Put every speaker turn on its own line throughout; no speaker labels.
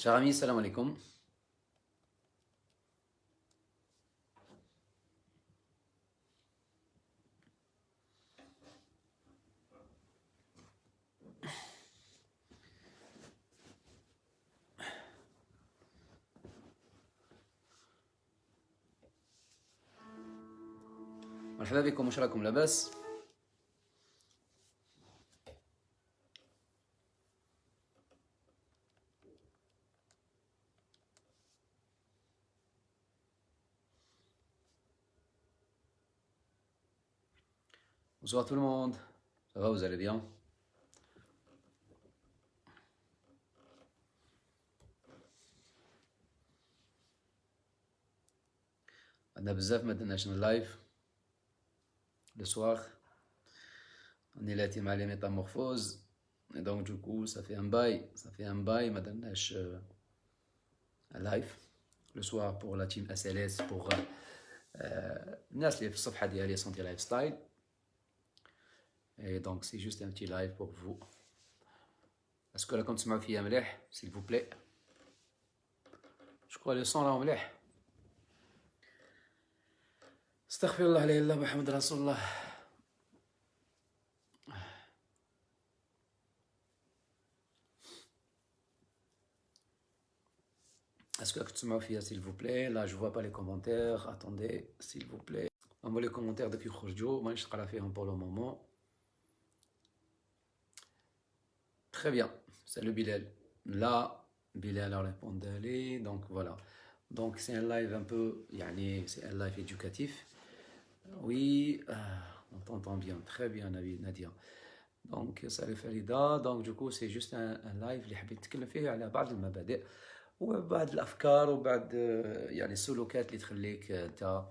Chers amis, salam alaikum. مرحبا بكم، واش راكم لاباس؟ Bonsoir tout le monde. Ça va, vous allez bien? عندنا بزاف ما درناش لايف le soir. On est là مع les métamorphoses. Et donc du coup, ça fait un bail ما درناش un live le soir pour la team SLS pour الناس اللي في الصفحة ديالي سونتي لايف ستايل. Et donc c'est juste un petit live pour vous. Est-ce que راكم تسمعوا فيا مليح s'il vous plaît? Je crois le son là مليح. استغفر الله لا اله الا الله محمد رسول الله. Est-ce que tu m'as s'il vous plaît? Là, je vois pas les commentaires. Attendez, s'il vous plaît. Envoyez les commentaires depuis Khorjo. Moi, je serai faire pour le moment. Très bien. Salut Bilal. Là, Bilal a répondu. Donc, voilà. Donc, c'est un live un peu... C'est un live éducatif. Oui, on t'entend bien. Très bien, Nadia. Donc, salut Farida. Donc, du coup, c'est juste un live اللي حبيت نتكلم فيه على بعض المبادئ وبعض الافكار وبعض السلوكات اللي تخليك انت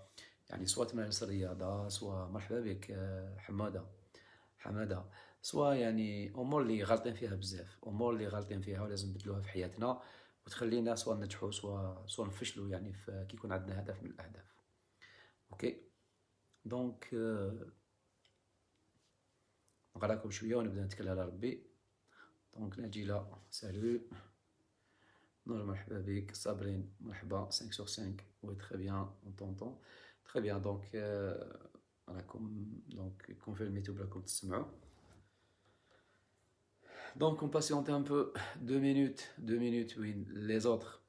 سواء تمارس الرياضه، سواء مرحبا بك حماده، سواء امور اللي غالطين فيها بزاف، امور اللي غالطين فيها ولازم نبدلوها في حياتنا وتخلينا سواء ننجحوا سواء نفشلوا في كي يكون عندنا هدف من الاهداف. اوكي دونك نقراكم شويه ونبدا نتكلم على ربي. دونك نجيلا سالو نور مرحبا بك، صابرين مرحبا 5 sur 5. Oui, très bien, on t'entend. Très bien, donc راكم donc confirmez tout راكم تسمعوا. Donc on patiente un peu 2 minutes وين les autres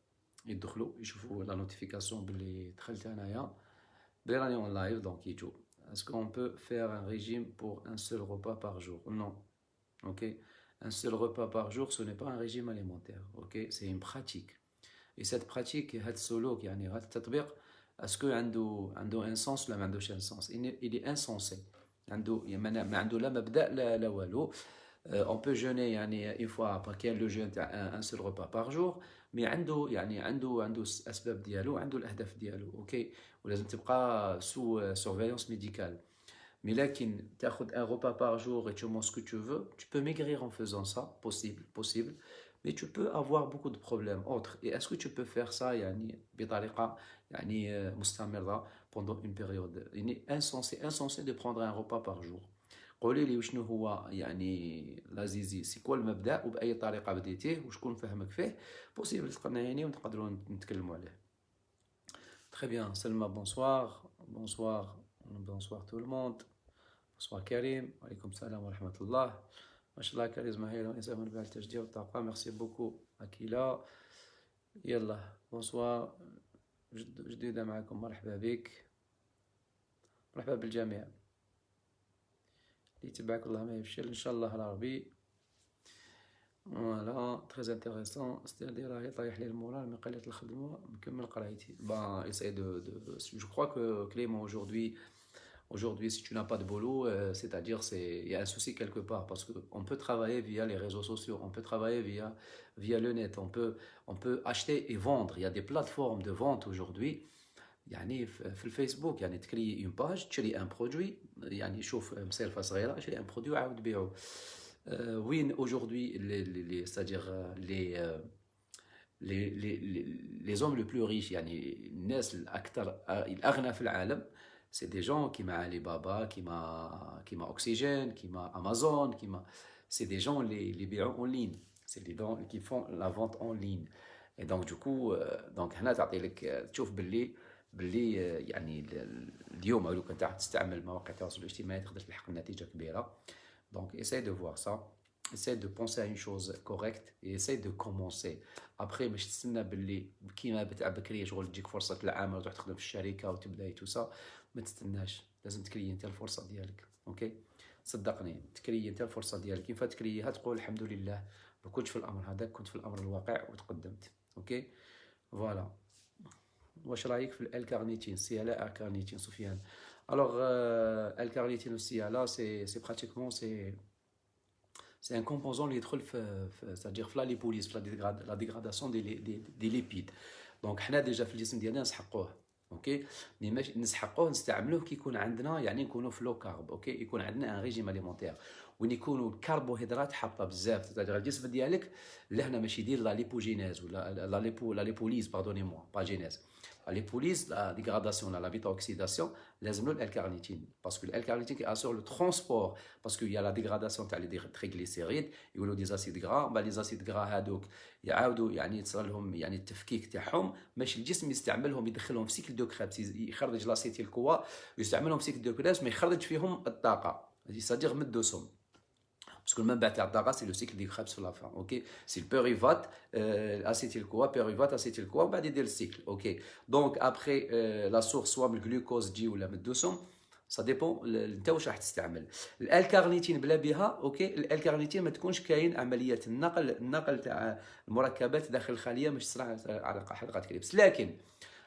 يدخلوا يشوفوا la notification بلي دخلت انايا بلي راني en live donc يجوا. Est-ce qu'on peut faire un régime pour un seul repas par jour? Non. Ok, un seul repas par jour, ce n'est pas un régime alimentaire. Ok, c'est une pratique. Et cette pratique, هاد السلوك هاد التطبيق, est-ce que عنده un sens ولا ما عندوش un sens? Il est insensé. ما عنده لا مبدأ لا والو. On peut jeûner une fois après كاين le jeûne تاع un seul repas par jour, mais عنده الأسباب ديالو، عنده الأهداف ديالو. اوكي، ولازم تبقى sous surveillance médicale. Mais là, tu as un repas par jour et tu manges ce que tu veux, tu peux maigrir en faisant ça, possible. Mais tu peux avoir beaucoup de problèmes autres. Et est-ce que tu peux faire ça بطريقة مستمرة pendant une période? insensé de prendre un repas par jour. قولي لي وشنو هو لازيزي سي المبدأ وبأي طريقة بديتيه وشكون فهمك فيه possible تقنعيني ونقدروا نتكلموا عليه. Très bien, Selma, bonsoir. Bonsoir tout le monde. Bonsoir Karim, alaykoum salam wa rahmatullah. Mashallah, charisme هايل يساهم بها التشجيع والطاقة. Merci beaucoup Akila. يلا bonsoir. جديدة معكم، مرحبا بك، مرحبا بالجميع. اللي يتبعك الله ما يفشل إن شاء الله العربي. Voilà, très intéressant. C'est-à-dire راهي طايح لي المورال من قلة الخدمة مكمل قرايتي. Essaye je crois que Clément Aujourd'hui, si tu n'as pas de boulot, c'est-à-dire il y a un souci quelque part parce qu'on peut travailler via les réseaux sociaux, on peut travailler via le net, on peut acheter et vendre. Il y a des plateformes de vente aujourd'hui. في الفيسبوك تكري une page, تشري un produit, شوف مسيرفة صغيرة تشري un produit وعاود تبيعه. وين aujourd'hui c'est-à-dire les hommes les plus riches الناس الأغنى في العالم, c'est des gens qui m'a Alibaba, qui m'a Oxygène, qui m'a Amazon, c'est des gens les biens en ligne, c'est des gens qui font la vente en ligne. اي دونك دوكو دونك هنا تعطي لك تشوف باللي يعني اليوم لو كنت راح تستعمل مواقع التواصل الاجتماعي تقدر تلحق نتيجه كبيره. دونك essaye de voir ça, essaye de penser à une chose correcte et essaye de commencer. Après باش تستنى باللي كيما بتاع بكري شغل تجيك فرصه العمل وتروح تخدم في الشركه وتبدا تو سا، ما تستناش، لازم تكري انت الفرصه ديالك. اوكي صدقني تكري انت الفرصه ديالك، كيف تكريها تقول الحمد لله ما كنتش في الامر هذاك، كنت في الامر الواقع وتقدمت. اوكي فوالا. واش رايك في الكارنيتين السياله الكارنيتين سفيان؟ الوغ الكارنيتين والسياله سي براتيكمون سي ان كومبوزون اللي يدخل في c'est-à-dire في لا ليبوليز، في لا ديغراداسيون دي ليبيد. دونك حنا ديجا في الجسم ديالنا نسحقوه. اوكي مي ماشي نسحقوه نستعملوه كي يكون عندنا يعني نكونوا في لو كارب. اوكي يكون عندنا ان ريجيم اليمونتير وين يكونوا الكربوهيدرات حاطه بزاف، تاع الجسم ديالك لهنا ماشي يدير لا ليبوجينيز ولا لا ليبوليز باردوني موا با جينيز، لا ليبوليز لا ديغراداسيون لا بيتا اوكسيداسيون لازم له الكارنيتين، باسكو الكارنيتين كي اسور لو ترونسبور، باسكو يا لا ديغراداسيون تاع لي تريغليسيريد يقولوا دي زاسيد غرا، با لي زاسيد غرا هادوك يعاودوا يعني يصير لهم يعني التفكيك تاعهم باش الجسم يستعملهم يدخلهم في سيكل دو كريبس، يخرج لاسيتيل كوا ويستعملهم في سيكل دو كريبس ما يخرج فيهم الطاقه، c'est-à-dire من الدسم. باسكو المنبع تاع الطاقه سي لو سيكل دي كريبس في لافان. اوكي سي البيريفات اسيتيل كوا بيريفات اسيتيل كوا بعد يدير السيكل. اوكي دونك ابخي لا سورس سوا من الجلوكوز تجي ولا من الدسم، سا ديبون انت واش راح تستعمل. الكارنيتين بلا بها اوكي الكارنيتين ما تكونش كاين عمليه النقل تاع المركبات داخل الخليه مش تصنع على حلقه كريبس، لكن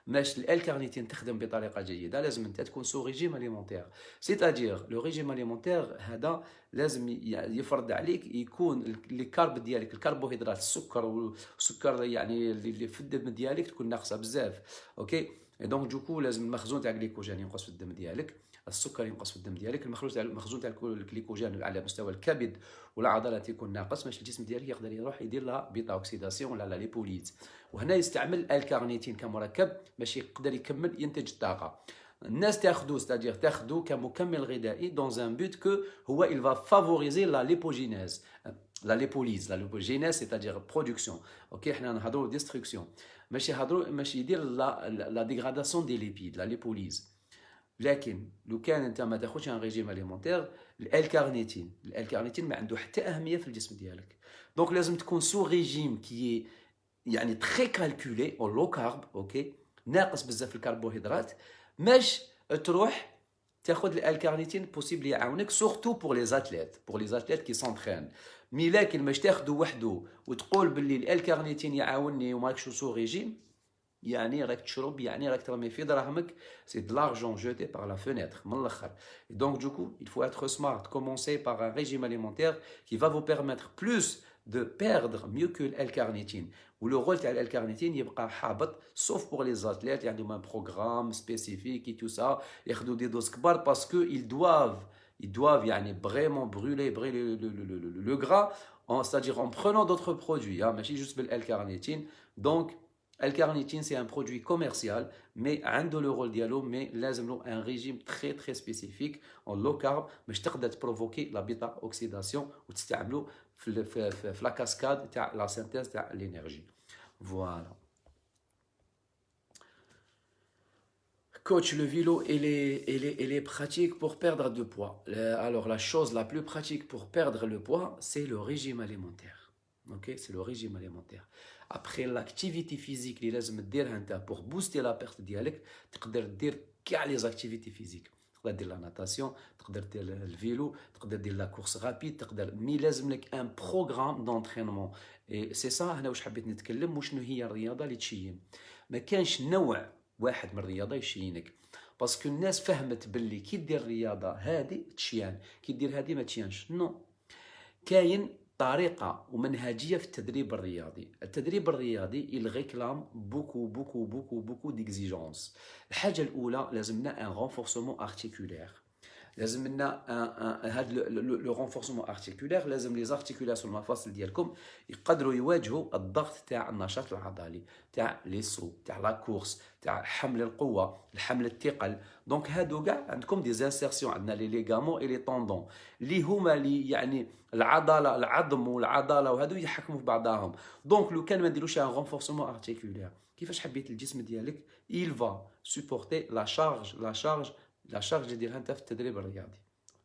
باش الكارنيتين تخدم بطريقه جيده لازم انت تكون سو ريجيم اليمونتير، سيتادير لو ريجيم اليمونتير هذا لازم يفرض عليك يكون لي كارب ديالك الكربوهيدرات السكر يعني اللي في الدم ديالك تكون ناقصه بزاف. اوكي دونك دوكو لازم المخزون تاع الجليكوجين ينقص في الدم ديالك، السكر ينقص في الدم ديالك، المخزون تاع الجليكوجين على مستوى الكبد والعضلات يكون ناقص باش الجسم ديالك يقدر يروح يدير لا بيتا اوكسيداسيون ولا لا ليبوليز. وهنا يستعمل الكارنيتين كمركب باش يقدر يكمل ينتج الطاقه. الناس تاخذو ستادير تاخذو كمكمل غذائي دون ان بوت كو هو il va favoriser la lipogénèse لا ليبوليز لا ليبوجينيز سيتادير برودكسيون. اوكي حنا نهضروا ديستركسيون ماشي يدير لا ديغراداسيون دي ليبيد لا ليبوليز. لكن لو كان انت ما تاخذش ان ريجيم اليمونتير الكارنيتين ما عنده حتى اهميه في الجسم ديالك. دونك لازم تكون سو ريجيم كي يعني تري كالكولي او لو كارب. اوكي ناقص بزاف الكربوهيدرات باش تروح تاخذ الكارنيتين بوسيبل يعاونك سورتو بور لي زاتليت كي سونترين. مي لكن ماش تاخذو وحده وتقول باللي الكارنيتين يعاونني وماكش سو ريجيم، يعني راك تشرب يعني راك ترمي في دراهمك، سي دو لارجون جوتي بار لا فenêtre من الاخر. دونك دوكو il faut être smart, commencer par un régime alimentaire qui va vous permettre plus de perdre mieux que الكارنيتين. ولو رول تاع الكارنيتين يبقى حابط سوف بور لي زاتليت اللي عندهم ان بروغرام سبيسيفيك اي تو سا ياخذوا دي دوز كبار باسكو ils doivent يعني vraiment brûler le gras c'est-à-dire en prenant d'autres produits ماشي juste بالكارنيتين. دونك الكارنيتين سي ان برودوي كوميرسيال مي عنده لو رول ديالو، مي لازم له ان ريجيم تري سبيسيفيك اون لو كارب باش تقدر تبروفوكي لا بيتا اوكسيداسيون وتستعملو في لا كاسكاد تاع لا سينتيز تاع الانرجي. فوالا Coach, le vélo, elle est pratique pour perdre du poids. Alors, la chose la plus pratique pour perdre le poids, c'est le régime alimentaire. Ok, c'est le régime alimentaire. Après l'activité physique اللي لازم ديرها انت pour booster la perte ديالك، تقدر دير كاع لي زاكتيفيتي فيزيك، تقدر دير لا ناتاسيون، تقدر دير الفيلو، تقدر دير لا كورس رابيد، تقدر مي لازم لك ان بروغرام دونترينمون. اي سي سا هنا واش حبيت نتكلم وشنو هي الرياضه اللي تشين. ما كانش نوع واحد من الرياضه يشينك، باسكو الناس فهمت باللي كي دير الرياضه هذه تشيان كي دير هذه ما تشيانش. نو كاين طريقه ومنهجيه في التدريب الرياضي. التدريب الرياضي يلغيكلام بوكو ديكزيجونس. الحاجه الاولى لازمنا ان رونفورسمون ارتيكولير. لازم لنا هذا لو رونفورسمون ارتيكولير، لازم لي زارتيكولاسيون المفاصل ديالكم يقدروا يواجهوا الضغط تاع النشاط العضلي، تاع لي سو، تاع لا كورس، تاع حمل القوه، الحمل الثقل. دونك هادو كاع عندكم دي زانسيرسيون، عندنا لي ليغامون اي لي طوندون اللي هما اللي يعني العضله، العظم والعضله وهادو يحكموا في بعضهم. دونك لو كان ما نديروش ان رونفورسمون ارتيكولير، كيفاش حبيت الجسم ديالك il va supporter la charge اللي ديرها انت في التدريب الرياضي؟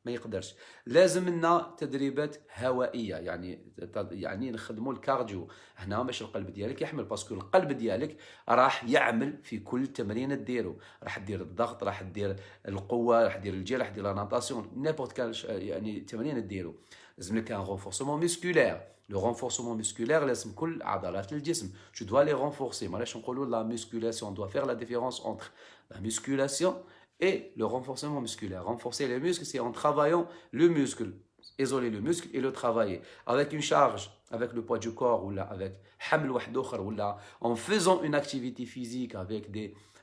ما يقدرش. لازم لنا تدريبات هوائيه، يعني نخدموا الكارديو هنا باش القلب ديالك يحمل، باسكو القلب ديالك راح يعمل في كل تمرين ديرو، راح دير الضغط، راح دير القوه، راح دير الجري، راح دير لا ناتاسيون، نيبورت كال يعني تمرين ديرو. لازم لك ان رونفورسمون مسكولير. لو رونفورسمون مسكولير لازم كل عضلات الجسم tu dois les renforcer. مالاش نقولوا لا musculation doit faire la différence entre la musculation et le renforcement musculaire. Renforcer les muscles, c'est en travaillant le muscle, isoler le muscle et le travailler. Avec une charge, avec le poids du corps, ou là, avec haml واحد آخر, ou là, en faisant une activité physique avec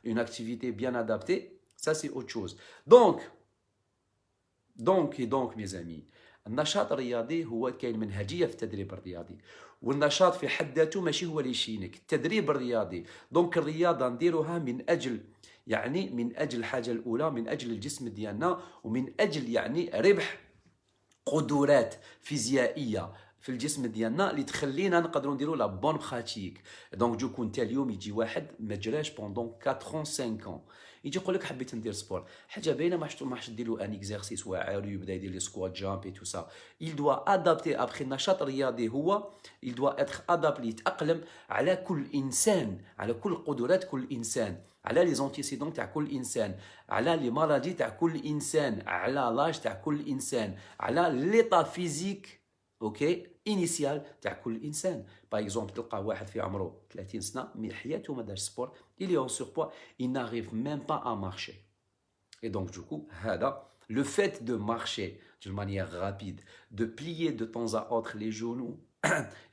une activité bien adaptée, ça c'est autre chose. Donc, mes amis, النشاط الرياضي هو كاين منهجيه في التدريب الرياضي، والنشاط في حد ذاته ماشي هو اللي يشينك، التدريب الرياضي. دونك الرياضه نديروها من اجل الحاجه الاولى، من اجل الجسم ديالنا، ومن اجل يعني ربح قدرات فيزيائيه في الجسم ديالنا اللي تخلينا نقدروا نديروا لا بون براتيك. دونك جو كنت اليوم يجي واحد ما جراش بوندون 4 ans 5 ans، يجي يقول لك حبيت ندير سبور، حاجه باينه ما حش دير له ان اكزرسيس واعر يبدا يدير لي سكوات جامب اي تو سا. il doit adapter ابخي النشاط الرياضي هو il doit être adapté، يتاقلم على كل انسان، على كل قدرات كل انسان، على لي زونتيسيدون تاع كل انسان، على لي مالادي تاع كل انسان، على لاج تاع كل انسان، على ليطا فيزيك اوكي انيسيال تاع كل انسان. باغ اكزومبل تلقى واحد في عمره 30 سنه مي حياته ما دارش سبور، il est en surpoids, il n'arrive même pas à marcher. Et donc du coup هذا le fait de marcher d'une manière rapide, de plier de temps à autre les genoux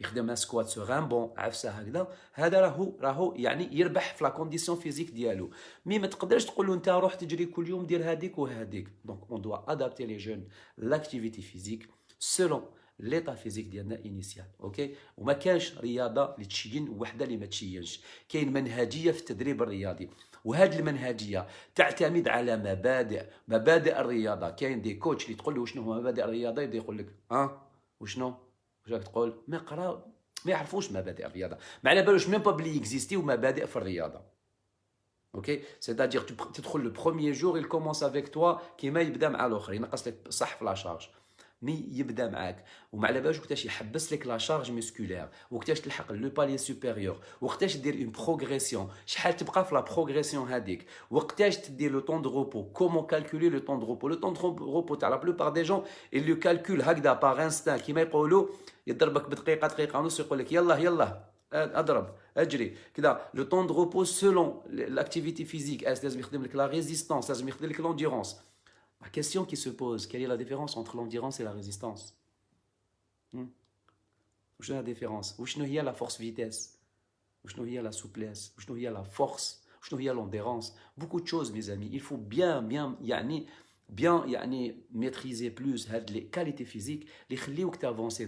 يخدم ان سكوات سوغ ان بون عفسه هكذا، هذا راهو يعني يربح في لا كونديسيون فيزيك ديالو. مي ما تقدرش تقول له انت روح تجري كل يوم دير هذيك وهذيك. دونك اون دوا ادابتي لي جون لاكتيفيتي فيزيك سولون ليطا فيزيك ديالنا انيسيال. اوكي، وما كانش رياضه اللي تشين وحده اللي ما تشينش، كاين منهجيه في التدريب الرياضي، وهذه المنهجيه تعتمد على مبادئ الرياضه. كاين دي كوتش اللي تقول له شنو هو مبادئ الرياضه، يبدا يقول لك وشنو واش راك تقول، ما يقراو ما يعرفوش مبادئ الرياضه، ما على بالوش ميم با بلي اكزيستيو مبادئ في الرياضه. اوكي، سيتادير تدخل لو بروميير جور il commence avec toi كيما يبدا مع الاخر، ينقص لك صح في لا شارج، مي يبدا معاك وما على بالوش وقتاش يحبس لك لا شارج ميسكولير، وقتاش تلحق لو بالي سوبيريور، وقتاش دير اون بروغريسيون، شحال تبقى في لا بروغريسيون هذيك، وقتاش تدير لو طون دو روبو، كومون كالكولي لو طون دو روبو. لو طون دو روبو تاع لا بلوبار دي جون اللي لو كالكول هكذا باغ انستان كيما يقولوا، يضربك بدقيقه دقيقه ونص يقول لك يلا اضرب اجري كذا. لو طون دو روبو سولون لاكتيفيتي فيزيك لازم يخدم لك لا ريزيستانس، لازم يخدم لك لونديرونس. La question qui se pose, quelle est la différence entre l'endurance et la résistance? وشنو هي الديفيرونس؟ وشنو هي لا فورس فيتيس؟ وشنو هي لا سوبليس؟ وشنو هي لا فورس؟ وشنو هي لونديرونس؟ Beaucoup de choses mes amis. Il faut bien maîtriser plus les qualités physiques les يخليوك t'avancer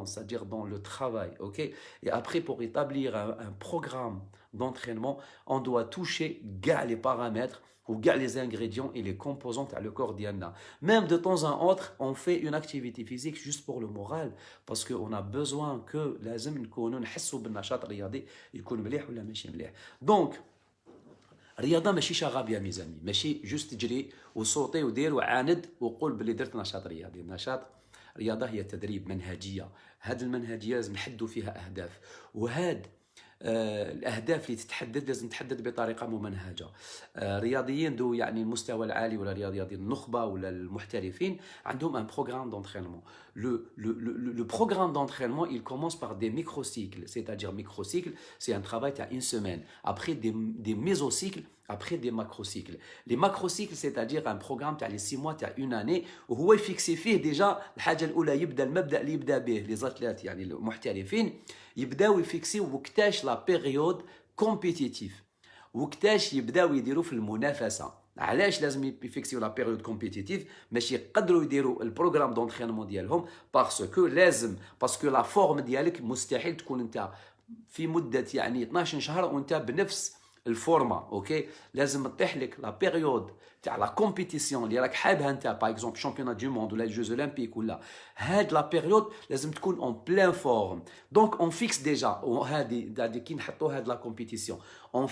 c'est-à-dire dans le travail, ok? Et après pour établir un programme d'entraînement, on doit toucher les paramètres ou les ingrédients et les composants à le corps ديالنا. Même de temps en autre, on fait une activité physique juste pour le moral, parce qu'on a besoin que لازم نكونوا نحسوا بالنشاط الرياضي يكون مليح ولا ماشي مليح. Donc الرياضه ماشي شغاب يا ميزاني، ماشي جوست تجري وصوتي ودير وعاند وقول بلي درت نشاط رياضي. النشاط الرياضه هي تدريب، منهجيه. هذه المنهجيه لازم نحدوا فيها اهداف، وهاد الاهداف اللي تتحدد لازم تحدد بطريقه ممنهجه. رياضيين ذو يعني المستوى العالي ولا رياضيين النخبه ولا المحترفين عندهم ان بروغرام دونترينمون. Le programme d'entraînement, il commence par des microcycles, c'est-à-dire microcycle, c'est un travail à une semaine. Après des mésocycles, après des macrocycles. Les macrocycles, c'est-à-dire un programme تاع les 6 mois تاع une année وهو يفيكسي فيه ديجا الحاجه الاولى، يبدا المبدا اللي يبدا به لي زاتليت يعني المحترفين يبداو يفيكسيو وقتاش لا بيريود كومبيتيتيف، وقتاش يبداو يديروا في المنافسه. علاش لازم يفيكسيو لا بيريود كومبيتيتيف ماشي يقدروا يديروا البروغرام دونترينمون ديالهم باسكو لازم باسكو لا فورم ديالك مستحيل تكون انت في مده يعني 12 شهر وانت بنفس الفورما اوكي لازم تطيح لك لا بيريود تاع لا كومبيتيسيون اللي راك حابها انت باغ اكزومبل شامبيونات دو موند ولا جوز اولمبيك ولا هاد لا بيريود لازم تكون اون بلان فورم دونك اون فيكس ديجا هادي كي نحطوا هاد لا كومبيتيسيون اون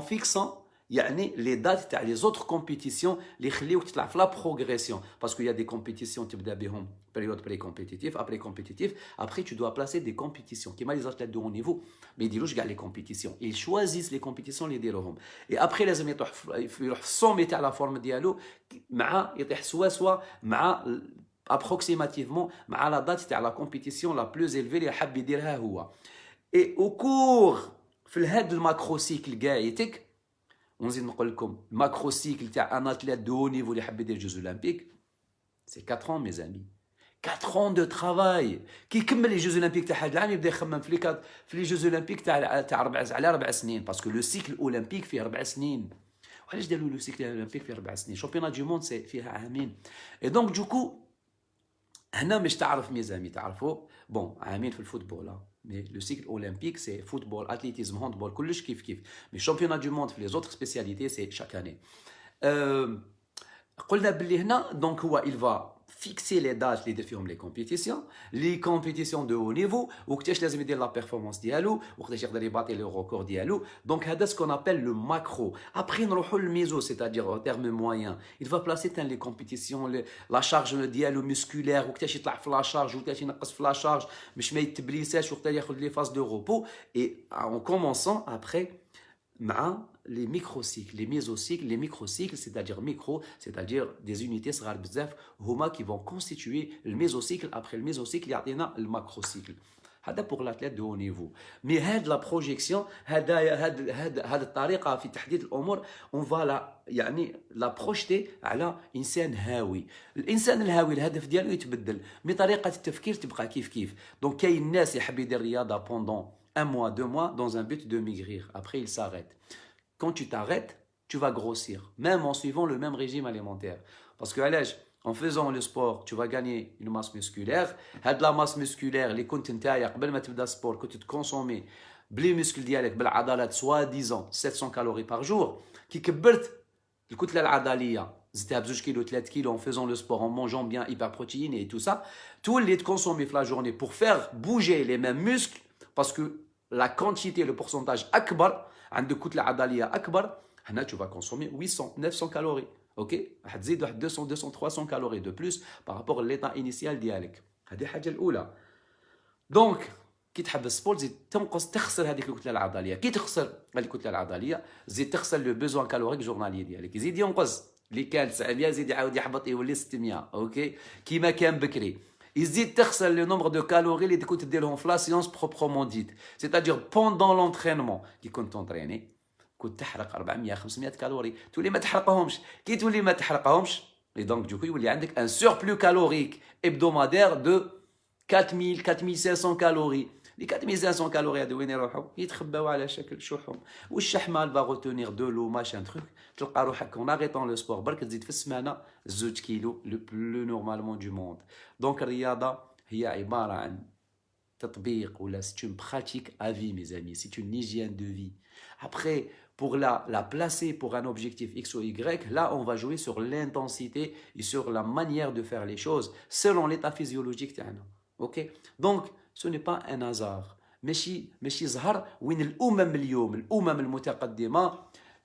فيكسون يعني لي دات تاع لي زوتر كومبيتيسيون اللي يخليوك تطلع في لا بروغريسيون باسكو يا دي كومبيتيسيون تبدا بهم بيريود بري كومبيتيتيف ابري كومبيتيتيف ابري تو دوا بلاسي دي كومبيتيسيون كيما لي زاتليت دو هو نيفو ما يديروش كاع لي كومبيتيسيون ils choisissent لي كومبيتيسيون اللي يديروهم اي ابري لازم يروح في الصومي تاع لا فورم ديالو مع يطيح سوا مع ابروكسيماتيفمون مع لا دات تاع لا كومبيتيسيون لا بلوز الفي اللي حاب يديرها هو اي او كور في هاد الماكرو سيكل كاعيتك ونزيد نقول لكم الماكرو سيكل تاع ان اتليت دو هو نيفو اللي حاب يدير جوز اولمبيك سي 4 ans مي زامي 4 ans دو ترافاي كي يكمل لي جوز اولمبيك تاع هذا العام يبدا يخمم في لي جوز اولمبيك تاع على 4 سنين باسكو لو سيكل اولمبيك فيه 4 سنين وعلاش داروا لو سيكل اولمبيك فيه 4 سنين شامبيونات دو موند فيها عامين اي دونك دوكو هنا مش تعرف ميزامي تعرفوا بون عامين في الفوتبول مي لو سيكل اولمبيك سي فوتبول اتليتيزم هاندبول كلش كيف مي شامبيونات دو موند في لي زوتر سبيسياليتي سي شاك اني قلنا باللي هنا دونك هو il va fixer les dates اللي يدير فيهم لي كومبيتيسيون دو هو نيفو وقتاش لازم يدير لا بيرفورمانس ديالو وقتاش يقدر يباطي لي ريكور ديالو دونك هذا سكون ابل لو ماكرو ابري نروحوا للميزو سيتادير او تيرم موين il va placer تان لي كومبيتيسيون لا شارج ديالو مسكولير وقتاش يطلع في لا شارج وقتاش ينقص في لا شارج باش ما يتبليساش وقتاش ياخذ لي فاز دو روبو اي en commençant après مع les microcycles, les mésocycles, les microcycles, c'est-à-dire micro, c'est-à-dire des unités صغار بزاف هما qui vont constituer le mésocycle. Après le mésocycle يعطينا le macrocycle. هذا pour l'athlète de haut niveau. Mais هاد la projection, هاد الطريقة في تحديد الأمور on va يعني la projeter على إنسان هاوي. الإنسان الهاوي الهدف ديالو يتبدل، مي طريقة التفكير تبقى كيف. Donc كاين الناس يحب يدير رياضة pendant 1 mois, 2 mois, dans un but de maigrir. Après, il s'arrête. Quand tu t'arrêtes, tu vas grossir, même en suivant le même régime alimentaire. Parce que, en faisant le sport, tu vas gagner une masse musculaire. La masse musculaire, les comptes نتاعك قبل ما تبدا sport, que tu te consommes بلي muscles ديالك بالعضلات soi-disant 700 calories par jour, كي كبرت الكتلة العضلية زدتها ب 2 كيلو 3 كيلو en faisant le sport, en mangeant bien, hyper protéiné et tout ça, tout اللي تكونسومي في la journée pour faire bouger les mêmes muscles, parce que la quantité, le pourcentage أكبر عندك كتلة عضلية أكبر هنا tu vas consommer 800 900 calories اوكي راح تزيد واحد 200 300 calories de plus par rapport à l'état initial ديالك هذه الحاجة الأولى دونك كي تحب السبورت زيد تنقص تخسر هذيك الكتلة العضلية كي تخسر هذيك الكتلة العضلية زيد تخسر لو بيزوان كالوريك جورنالي ديالك يزيد ينقص اللي كان 900 يزيد يعاود يحبط يولي 600 اوكي كيما كان بكري يزيد تخسر لو نومبر دو كالوري اللي كنت ديرهم في لا سيونس بروبرومون ديت سيتادير بوندون لونترينمون كي كنت تونتريني كنت تحرق 400 500 كالوري تولي ما تحرقهمش كي تولي ما تحرقهمش اي دونك دوكو يولي عندك ان سوربلو كالوريك ابدومادير دو 4000 4500 كالوري لي 4500 كالوري هادو وين يروحوا يتخباو على شكل شحوم والشحمه با غوتونير دو لو ماشان تروك تلقى روحك اون اغيطون لو سبور برك تزيد في السمانه 2 كيلو لو بلو نورمالمون دو موند دونك الرياضه هي عباره عن تطبيق ولا سي اون براتيك ا في مي زامي سي اون هيجيان دو في après pour la placer pour un objectif X ou Y, là on va jouer sur l'intensité et sur la manière de faire les choses selon l'état physiologique تاعنا. OK donc ce n'est pas un hasard. ماشي ظهر وين الامم اليوم الامم المتقدمه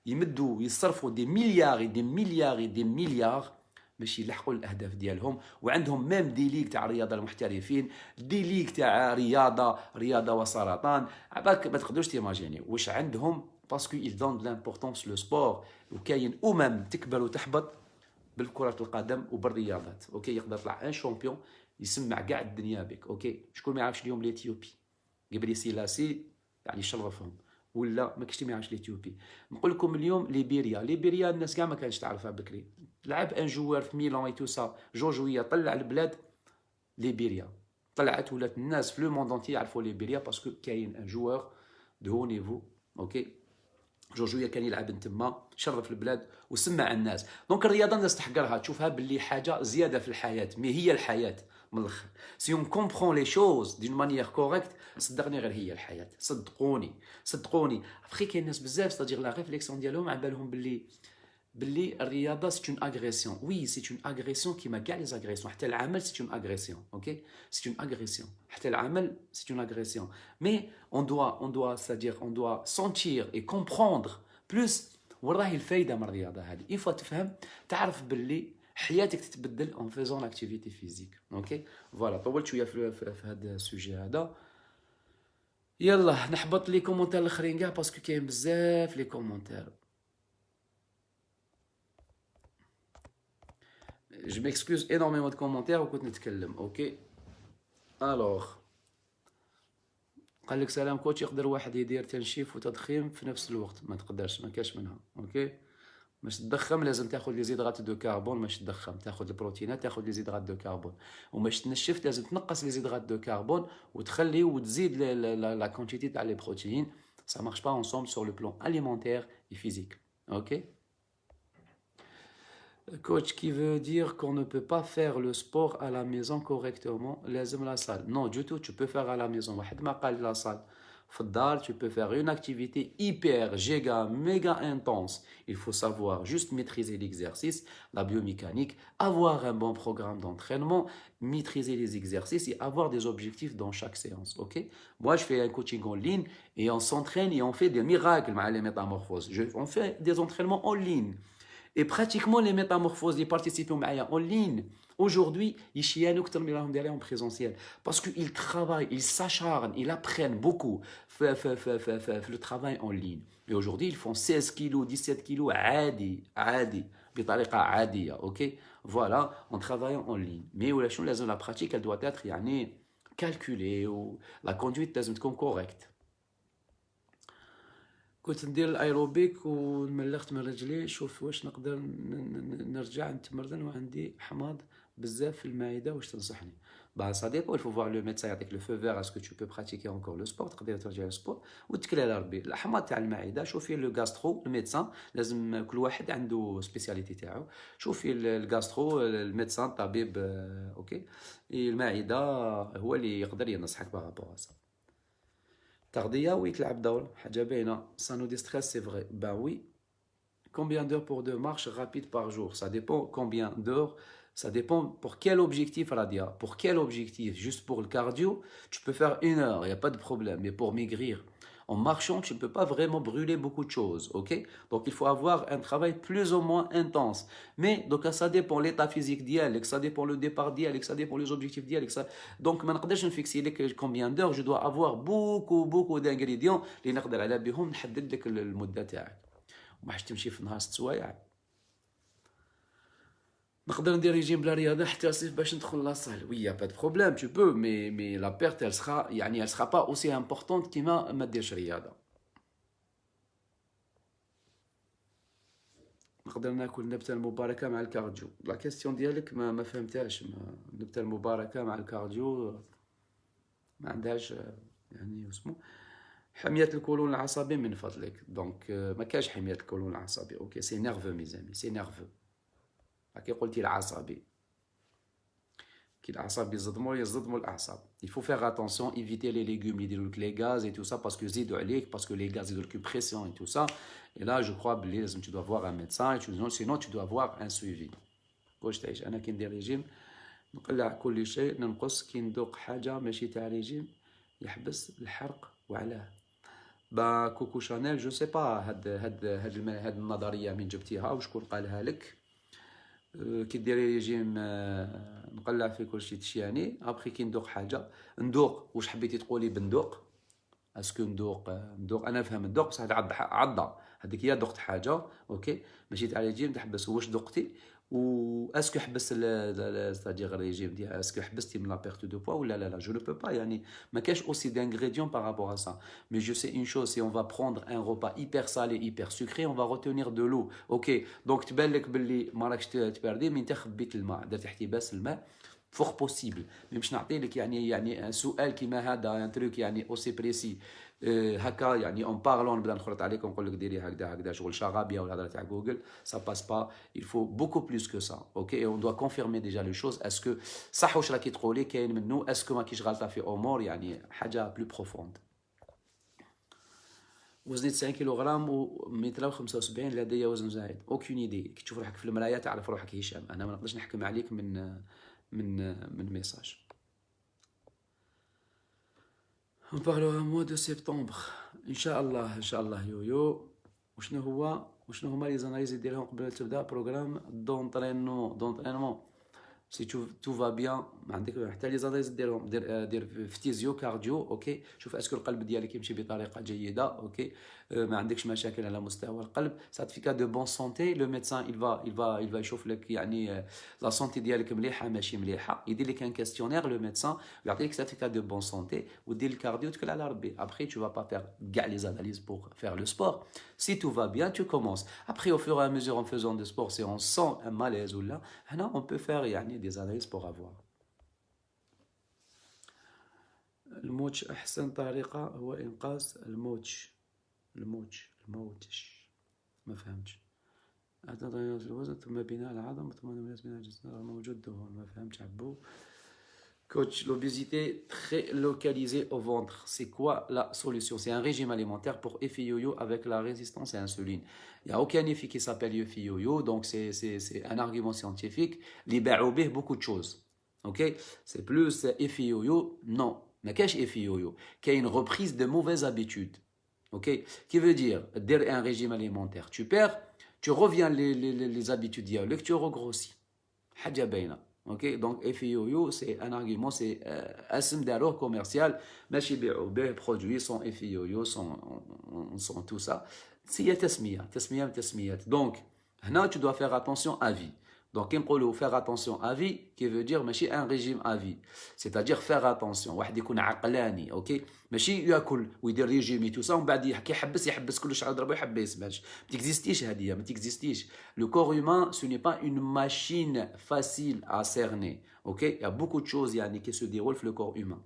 يمدوا يصرفوا دي مليار باش يلحقوا الاهداف ديالهم وعندهم ميم دي ليغ تاع الرياضه المحترفين دي ليغ تاع رياضه وسرطان عباك ما تقدروش تيماجيني واش عندهم باسكو ils donnent de l'importance le sport وكاين تكبر وتحبط بالكره القدم وبالرياضات اوكي يقدر يطلع ان شامبيون يسمع كاع الدنيا بك اوكي شكون ما يعرفش اليوم الاثيوبي قبل سيلاسي يعني شرفهم ولا ما كاينش ما يعرفش الاثيوبي نقول لكم اليوم ليبيريا الناس كاع ما كانش تعرفها بكري لعب ان جوار في ميلان اي تو سا جورجويه طلع البلاد ليبيريا طلعت ولات الناس في لو موند انتي يعرفوا ليبيريا باسكو كاين ان جوار دو هو نيفو اوكي جورجيا كان يلعب تما شرف البلاد وسمع الناس. دونك الرياضه الناس تحقرها تشوفها باللي حاجه زياده في الحياه، مي هي الحياه من الاخر. سي اون كومبرون لي شوز دون مانيير كوريكت، صدقني غير هي الحياه، صدقوني صدقوني. ابخي كاين ناس بزاف ستادير لا ريفليكسيون ديالهم على بالهم باللي الرياضه سي اون اغريسيون. وي سي اون اغريسيون كيما كاع لي زاغريسيون، حتى العمل سي اون اغريسيون. اوكي سي اون اغريسيون، حتى العمل سي اون اغريسيون. مي on doit c'est-à-dire on doit sentir et comprendre plus وين راهي الفايده من الرياضه هذه. اون فوا تفهم تعرف باللي حياتك تتبدل en faisant l'activité physique. اوكي فوالا طولت شويه في هذا السوجي هذا. يلا نحبط لي كومونتير الاخرين كاع باسكو كاين بزاف لي كومونتير. Je m'excuse énormément de commentaires وكنت نتكلم. اوكي الوغ قال لك سلام كوتش، يقدر واحد يدير تنشيف وتضخيم في نفس الوقت؟ ما تقدرش، ما كاش منها. اوكي باش تضخم لازم تاخذ لي زيدرات دو كربون، باش تضخم تاخذ البروتينات تاخذ لي زيدرات دو كربون، وباش تنشف لازم تنقص لي زيدرات دو كربون وتخلي وتزيد لا كونتيتي تاع لي بروتيين. ça marche pas ensemble sur le plan alimentaire et physique. ok coach qui veut dire qu'on ne peut pas faire le sport à la maison correctement, لازم la salle. Non du tout, tu peux faire à la maison. واحد ما قال la salle في الدار. Tu peux faire une activité hyper giga méga intense. Il faut savoir juste maîtriser l'exercice, la biomécanique, avoir un bon programme d'entraînement, maîtriser les exercices et avoir des objectifs dans chaque séance. Ok, moi je fais un coaching en ligne et on s'entraîne et on fait des miracles مع les métamorphoses. On fait des entraînements en ligne. Et pratiquement les métamorphoses, les participants en ligne, aujourd'hui, ils chianent en présentiel. Parce qu'ils travaillent, ils s'acharnent, ils apprennent beaucoup le travail en ligne. Et aujourd'hui, ils font 16 kilos, 17 kilos, عادي بطريقة عادية. ok voilà, en travaillant en ligne. Mais la pratique, elle doit être calculée, ou la conduite doit être correcte. كنت ندير الايروبيك وملخت من رجلي، شوف واش نقدر نرجع نتمرن وعندي حماض بزاف في المعده، واش تنصحني؟ با سا ديبو، il faut voir le médecin يعطيك لو فو فير اسكو tu peux pratiquer encore le sport، تقدر ترجع للسبور وتكل على ربي. الحماض تاع المعده شوفي لو غاسترو الميدسان، لازم كل واحد عنده سبيسياليتي تاعو. شوفي الغاسترو الميدسان الطبيب. اوكي المعده هو اللي يقدر ينصحك بارابور سا. تغذية oui تلعب دور، حاجة باينة. ça nous déstresse c'est vrai. Ben oui. Combien d'heures pour de marche rapide par jour? Ça dépend combien d'heures, ça dépend pour quel objectif Radia. Pour quel objectif? Juste pour le cardio, tu peux faire 1 heure, il n'y a pas de problème. Mais pour maigrir, en marchant, tu ne peux pas vraiment brûler beaucoup de choses. Ok, donc il faut avoir un travail plus ou moins intense. Mais donc ça dépend l'état physique d'IEL, ça dépend le départ d'IEL, ça dépend les objectifs d'IEL. Donc ما نقدرش نفيكسي لك combien d'heures. Je dois avoir beaucoup d'ingrédients اللي نقدر على بهم نحدد لك المدة تاعك. وما حش تمشي في نهار 6 سوايع. نقدر ندير ريجيم بلا رياضه حتى الصيف باش ندخل لاصال. وي يا با دو بروبليم tu peux mais la perte elle sera pas aussi importante كيما ما ديرش رياضه. نقدر ناكل النبته المباركه مع الكارديو؟ لا كيستيون ديالك ما فهمتهاش. النبته المباركه مع الكارديو ما عندهاش يعني اسمه حمية القولون العصبي من فضلك. دونك ما كاش حمية القولون العصبي. اوكي سي نيرفو ميزامي، سي نيرفو. كي قلتي العصبي، كي العصبي يصدموا الاعصاب. il faut faire attention, éviter les légumes اللي يديروا لك les gaz et tout ça parce que يزيدوا عليك، parce que les gaz يديروا لك pression et tout ça. et là je crois بلي لازم tu dois voir un médecin et sinon tu dois avoir un suivi. واش تعيش انا كي ندير ريجيم نقلع كل شيء، ننقص كي ندوق حاجه ماشي تاع ريجيم يحبس الحرق. وعلاه؟ با كوكو شانيل جو سي با هاد النظريه من جبتيها وشكون قالها لك؟ كي ديري ريجيم نقلع في كل شيء تشياني، ابخي كي ندوق حاجه ندوق واش حبيتي تقولي بندوق؟ اسكو ندوق انا نفهم الذوق بصح عضه هذيك هي ذقت حاجه. اوكي ماشي تاع ريجيم تحبس واش ذقتي، و اسكو حبس ستادير الريجيم ديال اسكو حبستي من لا بيرت دو بوا ولا لا. جو نو بو با يعني ما كاش اوسي دانغريديون بار رابور ا سا. مي جو سي اون شوز، سي اون فا بروندر ان روبا hyper salé hyper sucré on va retenir de l'eau. اوكي دونك تبان لك باللي ما راكش تبردي من انت خبيت الماء، درت احتباس الماء fort possible. Même je n'ai pas يعني un سؤال كيما هذا un truc يعني aussi précis هكا يعني en parlant نبدا نخلط عليك ونقول لك ديري هكذا هكذا شغل شغابيه ولا هضره تاع جوجل ça passe pas. Il faut beaucoup plus que ça. OK, et on doit confirmer déjà les choses. Est-ce que صح واش راكي تقولي كاين منه؟ est-ce que ما كاينش غلطه في امور يعني حاجه plus profonde. وزني 90 كيلوغرام و 75 لدي وزن زايد. اوكين ايدي. كي تشوف روحك في المرايه تعرف روحك هشام. انا ما نقدرش نحكم عليك من ميساج. On parlera au mois de septembre. ان شاء الله ان شاء الله يويو. وشنو هما لي زاناليز ديرهم قبل تبدا بروغرام دونطرينمون سي تو فا بيان. ما عندك حتى لي زاناليز ديرهم دير فيزيو كارديو. اوكي شوف اسكو القلب ديالك يمشي بطريقه جيده. اوكي ما عندكش مشاكل على مستوى القلب. سيرتيفيكا دو بون سونتي. لو ميدسان il va يشوف لك يعني لا سونتي ديالك مليحه ماشي مليحه. يدير لك ان كاستيونير لو ميدسان يعطيك سيرتيفيكا دو بون سونتي ودير الكارديو تكل على ربي. ابري tu vas pas faire كاع لي زاناليز pour faire le sport. Si tout va bien tu commences. Après au fur et à mesure en faisant du sport si on sent un malaise ou là هنا on peut faire يعني des analyses pour avoir. الموتش أحسن طريقة هو إنقاذ الموتش ما فهمتش. أعطى تغيرات الوزن ثم بناء العظم ثم بناء الجسم موجود دهون. ما فهمتش عبو. Coach, l'obésité très localisée au ventre, c'est quoi la solution? C'est un régime alimentaire pour effet yo-yo avec la résistance à l'insuline. Il n'y a aucun effet qui s'appelle effet yo-yo, donc c'est un argument scientifique. Libère beaucoup de choses. Ok? C'est plus effet yo-yo? Non. Mais qu'est-ce que effet yo-yo? Qu'il y a une reprise de mauvaises habitudes. Ok? Qui veut dire, dès un régime alimentaire, tu perds, tu reviens les habitudes d'hier, tu regrossis. Hadja bayna. Ok, donc effet yo-yo, c'est un argument, c'est un d'arrêt commercial, mais chez BOB, produits sont effet yo-yo, sont tout ça. C'est tasmiyat. Donc, là, tu dois faire attention à vie. Donc, il faut faire attention à vie, qui veut dire, ماشي un régime à vie. C'est-à-dire faire attention. واحد يكون عقلاني, ok? ماشي ياكل ويدير ريجيم et tout ça, ومن بعد يحبس كلش على ضربه يحب يسمعش. ما تكزيستيش هذه, ما تكزيستيش. Le corps humain, ce n'est pas une machine facile à cerner, ok? Il y a beaucoup de choses يعني, qui se déroulent dans le corps humain.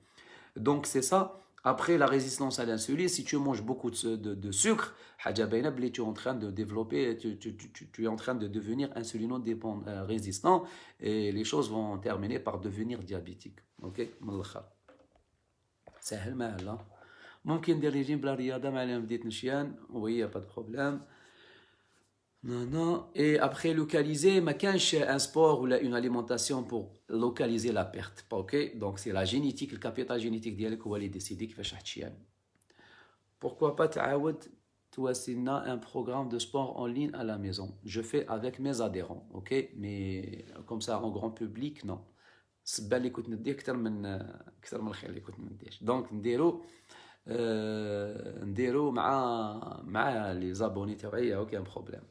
Donc, c'est ça. Après la résistance à l'insuline, si tu manges beaucoup de sucre, tu es en train de développer, tu es en train de devenir insulino-dépendant résistant et les choses vont terminer par devenir diabétique. Ok? سهل ما هلا. ممكن ندير ريجيم بلا رياضة مع اللي بديت نشيان. Oui, pas de problème. Non. Et après localiser, ما كانش un sport ou une alimentation pour localiser la perte. Ok? Donc c'est la génétique, le capital génétique ديالك هو اللي décide كيفاش راح تشيان. Pourquoi pas تعاود تواسلنا un programme de sport en ligne à la maison? Je fais avec mes adhérents, ok? Mais comme ça en grand public, non. السبه اللي كنت نديه اكثر من الخير اللي كنت نديش. دونك نديرو مع لي زابوني تاعي. اوكي ان بروبليم.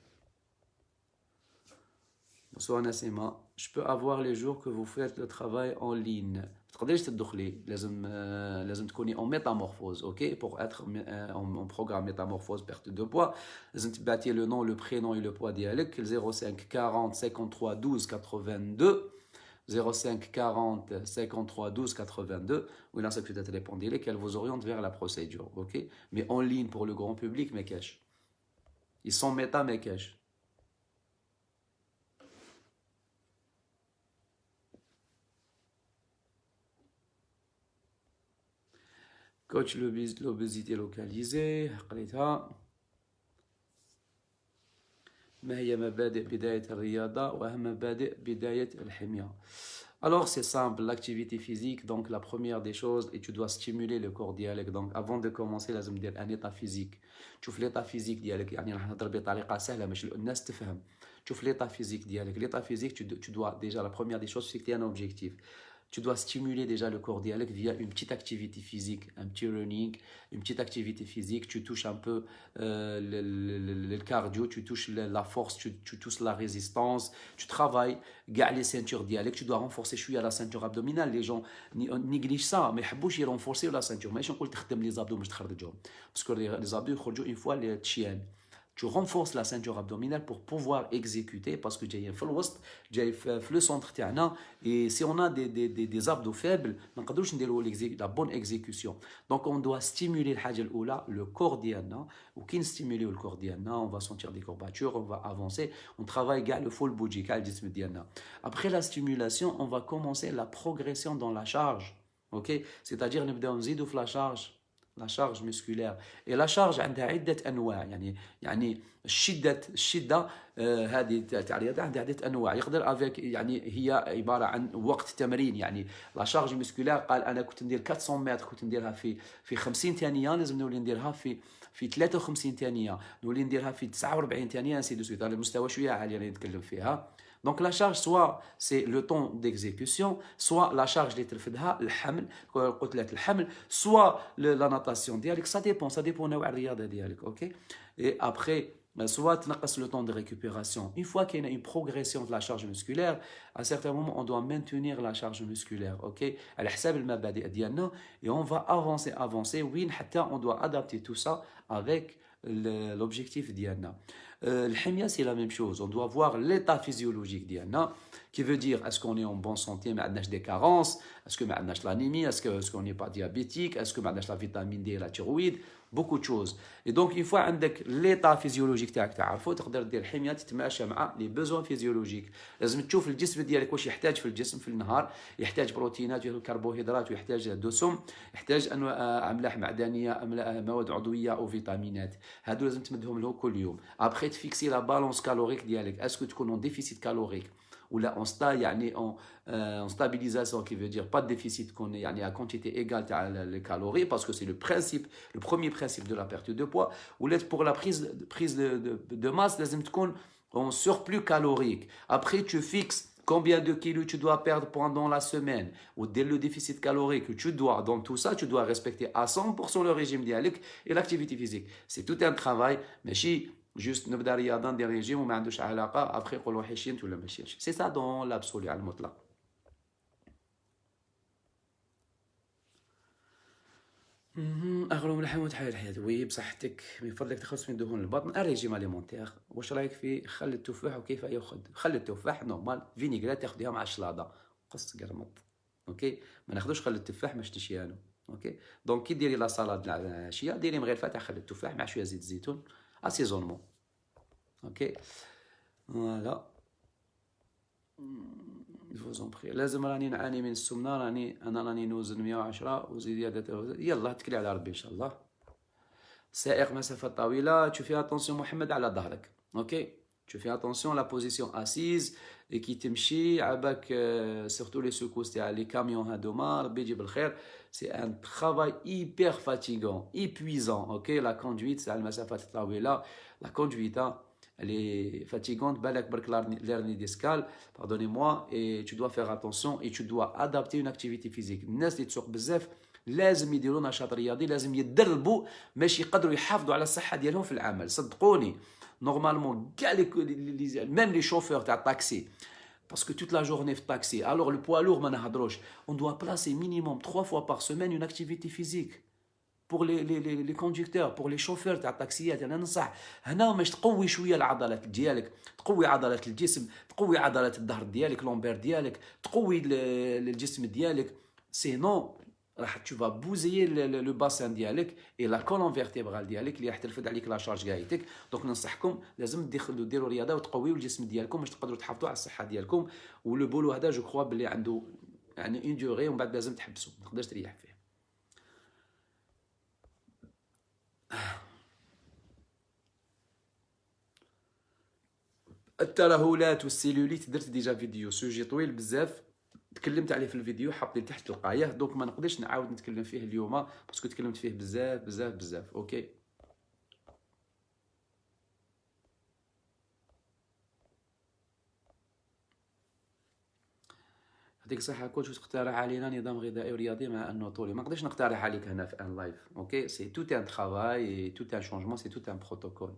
Bonsoir Nassima, je peux avoir les jours que vous faites le travail en ligne. تقدريش تدخلي لازم تكوني en métamorphose, ok? Pour être en programme métamorphose perte de poids, لازم تبعتي le nom, le prénom et le poids ديالك 05 40 53 12 82 05 40 53 12 82 ou là c'est peut-être répondez-les qu'elle vous oriente vers la procédure, ok? Mais en ligne pour le grand public, mais cash. Ils sont méta, mais cash. Coach l'obésité localisée, قريتها. ما هي مبادئ بداية الرياضة وأهم مبادئ بداية الحمية? Alors c'est simple, l'activité physique, donc la première des choses, et tu dois stimuler le corps ديالك. Donc avant de commencer لازم دير un état physique. تشوف l'état physique ديالك, يعني راح نهضر بطريقة سهلة باش الناس تفهم. تشوف l'état physique ديالك. L'état physique, tu dois déjà, la première des choses, c'est que tu as un objectif. Tu dois stimuler déjà le corps dialecte via une petite activité physique, un petit running, une petite activité physique. Tu touches un peu le cardio, tu touches la force, tu touches la résistance. Tu travailles, garde les ceintures dialecte. Tu dois renforcer la ceinture abdominale. Les gens négligent ça, mais ils renforcer la ceinture. Mais je ne peux pas les abdos, parce que les abdos, une fois les tiennent. Tu renforces la ceinture abdominale pour pouvoir exécuter parce que جايين في الوسط جاي في le centre تاعنا et si on a des abdos faibles ما نقدروش نديروا la bonne exécution. Donc on doit stimuler الحاجة الأولى le corps ديالنا وكي نستيموليو الكور ديالنا on va sentir des courbatures, on va avancer, on travaille كاع le full body كاع الجسم ديالنا. Après la stimulation, on va commencer la progression dans la charge. OK, c'est-à-dire نبداو نزيدوا في la charge musculaire. Et la charge عندها عدة أنواع يعني الشدة هذه تاع الرياضة عندها عدة أنواع يقدر افيك يعني هي عبارة عن وقت تمرين يعني لا شارج مسكولير قال أنا كنت ندير 400 متر كنت نديرها في 50 ثانية لازم نولي نديرها في 53 ثانية نولي نديرها في 49 ثانية انسي دو سويت على مستوى شوية عالي اللي نتكلم فيها. Donc la charge, soit c'est le temps d'exécution, soit la charge اللي ترفدها الحمل كتلة الحمل, soit la natation ديالك, ça dépend نوع الرياضة ديالك, ok. Et après, soit تنقص le temps de récupération. Une fois qu'il y a une progression de la charge musculaire, à certains moments, on doit maintenir la charge musculaire, ok. على حساب المبادئ ديالنا, et on va avancer, وين حتى on doit adapter tout ça avec l'objectif ديالنا. الحمية c'est la même chose, on doit voir l'état physiologique ديالنا qui veut dire est-ce qu'on est en bonne santé ما عندناش des carences, est-ce que ما عندناش l'anémie, est-ce qu'on n'est pas diabétique, est-ce que ما عندناش la vitamine D et la thyroïde, beaucoup de choses. Et donc une fois عندك l'état physiologique تاعك تعرفه تقدر دير حمية تتماشى مع les besoins physiologiques. لازم تشوف الجسم ديالك واش يحتاج في الجسم في النهار, يحتاج بروتينات وكربوهيدرات ويحتاج دسم, يحتاج املاح معدنيه, مواد عضويه او فيتامينات, هادو لازم تمدهم له كل يوم. ابخي تفيكسي لا بالونس كالوريك ديالك, اسكو تكون اون ديفيسيت كالوريك ولا اون ستا يعني اون stabilisation qui veut dire pas de déficit qu'on يعني à quantité égale تاع les calories parce que c'est le premier principe de la perte de poids. ou pour la prise de masse لازم تكون en surplus calorique. Après tu fixes combien de kilos tu dois perdre pendant la semaine ou dès le déficit calorique que tu dois, dans tout ça tu dois respecter à 100% le régime dialecte et l'activité physique. C'est tout un travail, ماشي juste نبدا رياضه ندير ريجيم وما عندوش علاقه ابخي يقولوا حيشينت ولا ماشي. سي سا دون لابسولي على المطلق. اغلو من اللحم وتحيا الحياه وي بصحتك من فضلك تخلص من دهون البطن. الريجيم اليمونتيغ واش رايك في خل التفاح وكيف ياخذ خل التفاح نورمال فينيغرات تاخذيها مع الشلاضه قص قرمط, اوكي. ما ناخذوش خل التفاح باش تشيانو, اوكي. دونك كي ديري لا سالاد العشيه ديري مغرفه تاع خل التفاح مع شويه زيت الزيتون اسيزونمون, اوكي. فوالا لازم راني نعاني من السمنه, راني نوزن 110 وزياده, يلا تكلي على ربي ان شاء الله. سائق مسافات طويله tu fais attention محمد على ظهرك, اوكي. tu fais attention la position assise et qui تمشي عباك surtout les secousses تاع les camions هادوما ربي يجيب الخير. c'est un travail hyper fatigant, épuisant, ok. la conduite تاع المسافات الطويله, la conduite elle est fatigante, بالك برك l'hernie discale, pardonnez-moi, et tu dois faire attention et tu dois adapter une activité physique. الناس اللي تسوق بزاف لازم يديروا نشاط رياضي, لازم يتدربوا باش يقدروا يحافظوا على الصحه ديالهم في العمل. صدقوني نورمالمون كاع ميم لي شوفور تاع الطاكسي parce que toute la journée في taxi, alors le poids lourd ما نهضروش, on doit placer minimum 3 fois par semaine une activité physique pour les conducteurs, pour les chauffeurs تاع الطاكسيات. انا ننصح هنا باش تقوي شويه العضلات ديالك, تقوي عضلات الجسم, تقوي عضلات الظهر ديالك, لومبير ديالك, تقوي الجسم ديالك, سينو راح tu vas bousiller le bassin ديالك et la colonne vertébrale ديالك اللي راح ترفد عليك لا شارج ديالك. دونك ننصحكم لازم ديروا رياضه وتقويوا الجسم ديالكم باش تقدروا تحافظوا على الصحه ديالكم. ولو بولو هذا جو كخوا بلي عنده يعني اون ديوري ومن بعد لازم تحبسوا, ما تقدرش تريح فيه. الترهلات والسيلوليت درت ديجا فيديو سوجي طويل بزاف تكلمت عليه في الفيديو, حاطي تحت تلقايه, دونك ما نقدرش نعاود نتكلم فيه اليوم باسكو تكلمت فيه بزاف, اوكي. يعطيك الصحة كوتش. وتقترح علينا نظام غذائي ورياضي مع انه طولي, ما نقدرش نقترح عليك هنا في ان لايف, اوكي. سي تو ان ترافاي, تو ان شونجمون, سي تو ان بروتوكول.